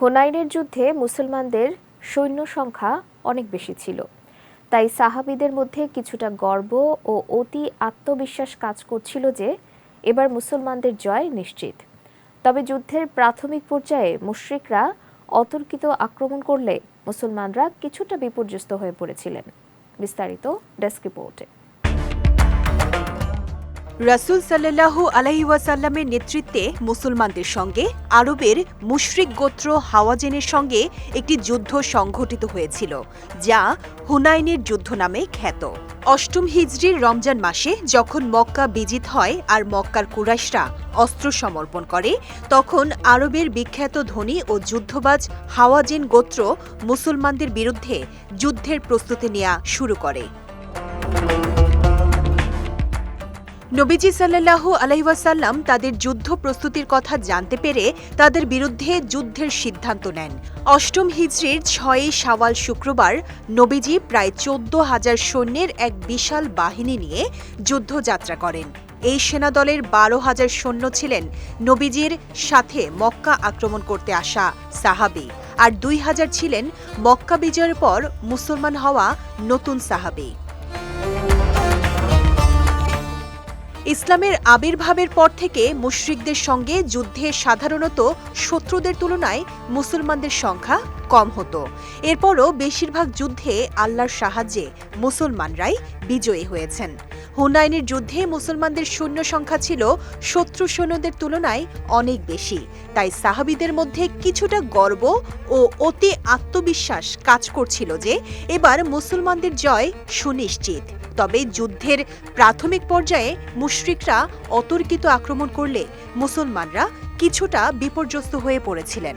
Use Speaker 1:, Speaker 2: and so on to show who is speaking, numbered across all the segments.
Speaker 1: হুনাইনের যুদ্ধে মুসলমানদের সৈন্য সংখ্যা অনেক বেশি ছিল, তাই সাহাবীদের মধ্যে কিছুটা গর্ব ও অতি আত্মবিশ্বাস কাজ করছিল যে এবার মুসলমানদের জয় নিশ্চিত। তবে যুদ্ধের প্রাথমিক পর্যায়ে মুশরিকরা অতর্কিত আক্রমণ করলে মুসলমানরা কিছুটা বিপর্যস্ত হয়ে পড়েছিলেন। বিস্তারিত ডেস্ক রিপোর্টে।
Speaker 2: রাসূল সাল্লাল্লাহু আলাইহি ওয়াসাল্লামের নেতৃত্বে মুসলমানদের সঙ্গে আরবের মুশরিক গোত্র হাওয়াজেনের সঙ্গে একটি যুদ্ধ সংঘটিত হয়েছিল, যা হুনাইনের যুদ্ধ নামে খ্যাত। অষ্টম হিজরির রমজান মাসে যখন মক্কা বিজিত হয় আর মক্কার কুরাইশরা অস্ত্র সমর্পণ করে, তখন আরবের বিখ্যাত ধনী ও যুদ্ধবাজ হাওয়াজেন গোত্র মুসলমানদের বিরুদ্ধে যুদ্ধের প্রস্তুতি নেওয়া শুরু করে। নবীজি সাল্লাল্লাহু আলাইহি ওয়াসাল্লাম তাদের যুদ্ধ প্রস্তুতির কথা জানতে পেরে তাদের বিরুদ্ধে যুদ্ধের সিদ্ধান্ত নেন। অষ্টম হিজরির ৬ই শাওয়াল শুক্রবার নবীজি প্রায় ১৪,০০০ সৈন্যের এক বিশাল বাহিনী নিয়ে যুদ্ধযাত্রা করেন। এই সেনাদলের ১২,০০০ সৈন্য ছিলেন নবীজির সাথে মক্কা আক্রমণ করতে আসা সাহাবী, আর ২,০০০ ছিলেন মক্কা বিজয়ের পর মুসলমান হওয়া নতুন সাহাবী। ইসলামের আবির্ভাবের পর থেকে মুশরিকদের সঙ্গে যুদ্ধে সাধারণত শত্রুদের তুলনায় মুসলমানদের সংখ্যা কম হতো। এরপরও বেশিরভাগ যুদ্ধে আল্লাহর সাহায্যে মুসলমানরাই বিজয়ী হয়েছেন। হুনাইনের যুদ্ধে মুসলমানদের সৈন্য সংখ্যা ছিল শত্রু সৈন্যদের তুলনায় অনেক বেশি, তাই সাহাবীদের মধ্যে কিছুটা গর্ব ও অতি আত্মবিশ্বাস কাজ করছিল যে এবার মুসলমানদের জয় সুনিশ্চিত। তবে যুদ্ধের প্রাথমিক পর্যায়ে মুশরিকরা অতর্কিত আক্রমণ করলে মুসলমানরা কিছুটা বিপর্যস্ত হয়ে পড়েছিলেন।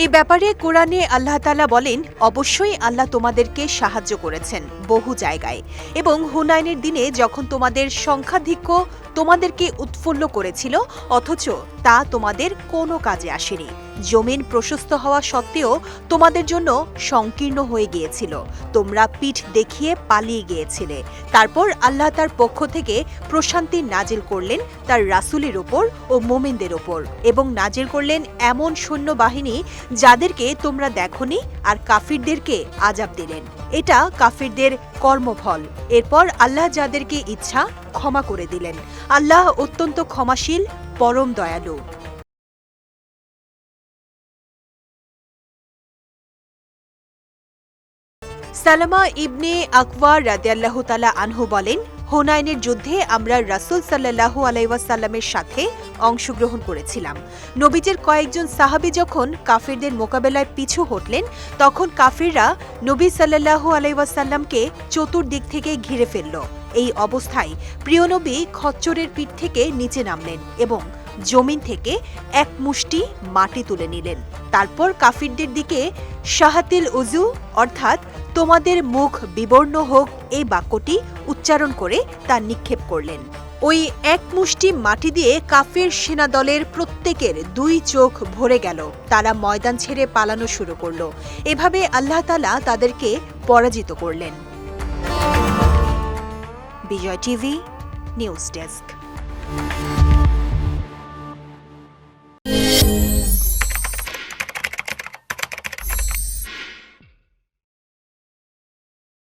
Speaker 2: এই ব্যাপারে কোরআনে আল্লাহ তাআলা বলেন, অবশ্যই আল্লাহ তোমাদেরকে সাহায্য করেছেন বহু জায়গায়, এবং হুনাইনের দিনে যখন তোমাদের সংখ্যাধিক্য তোমাদেরকে উৎফুল্ল করেছিল, অথচ তা তোমাদের কোনো কাজে আসেনি। জমিন প্রশস্ত হওয়া সত্ত্বেও তোমাদের জন্য সংকীর্ণ হয়ে গিয়েছিল, তোমরা পিঠ দেখিয়ে পালিয়ে গিয়েছিলে। তারপর আল্লাহ তার পক্ষ থেকে প্রশান্তি নাজিল করলেন তার রাসূলের ওপর ও মুমিনদের ওপর, এবং নাজিল করলেন এমন সৈন্যবাহিনী যাদেরকে তোমরা দেখোনি, আর কাফিরদেরকে আযাব দিলেন। এটা কাফিরদের কর্মফল। এরপর আল্লাহ যাদেরকে ইচ্ছা ক্ষমা করে দিলেন। আল্লাহ অত্যন্ত ক্ষমাশীল, পরম দয়ালু। সালামা ইবনে আকওয়া রাদিয়াল্লাহু তাআলা আনহু বলেন, হুনাইনের যুদ্ধে আমরা রাসূল সাল্লাল্লাহু আলাইহি ওয়াসাল্লামের সাথে অংশগ্রহণ করেছিলাম। নবীজির কয়েকজন সাহাবী যখন কাফিরদের মোকাবেলায় পিছু হটলেন, তখন কাফিররা নবী সাল্লাল্লাহু আলাইহি ওয়াসাল্লামকে চতুর্দিক থেকে ঘিরে ফেলল। এই অবস্থায় প্রিয় নবী খচ্চরের পিঠ থেকে নিচে নামলেন এবং জমিন থেকে এক মুষ্টি মাটি তুলে নিলেন। তারপর কাফিরদের দিকে শাহাতিল উজু, অর্থাৎ তোমাদের মুখ বিবর্ণ হোক, এই বাক্যটি উচ্চারণ করে তা নিক্ষেপ করলেন। ওই এক মুষ্টি মাটি দিয়ে কাফির সেনাদলের প্রত্যেকের ২ চোখ ভরে গেল। তারা ময়দান ছেড়ে পালানো শুরু করল। এভাবে আল্লাহ তাআলা তাদেরকে পরাজিত করলেন। বিজয় টিভি নিউজ ডেস্ক।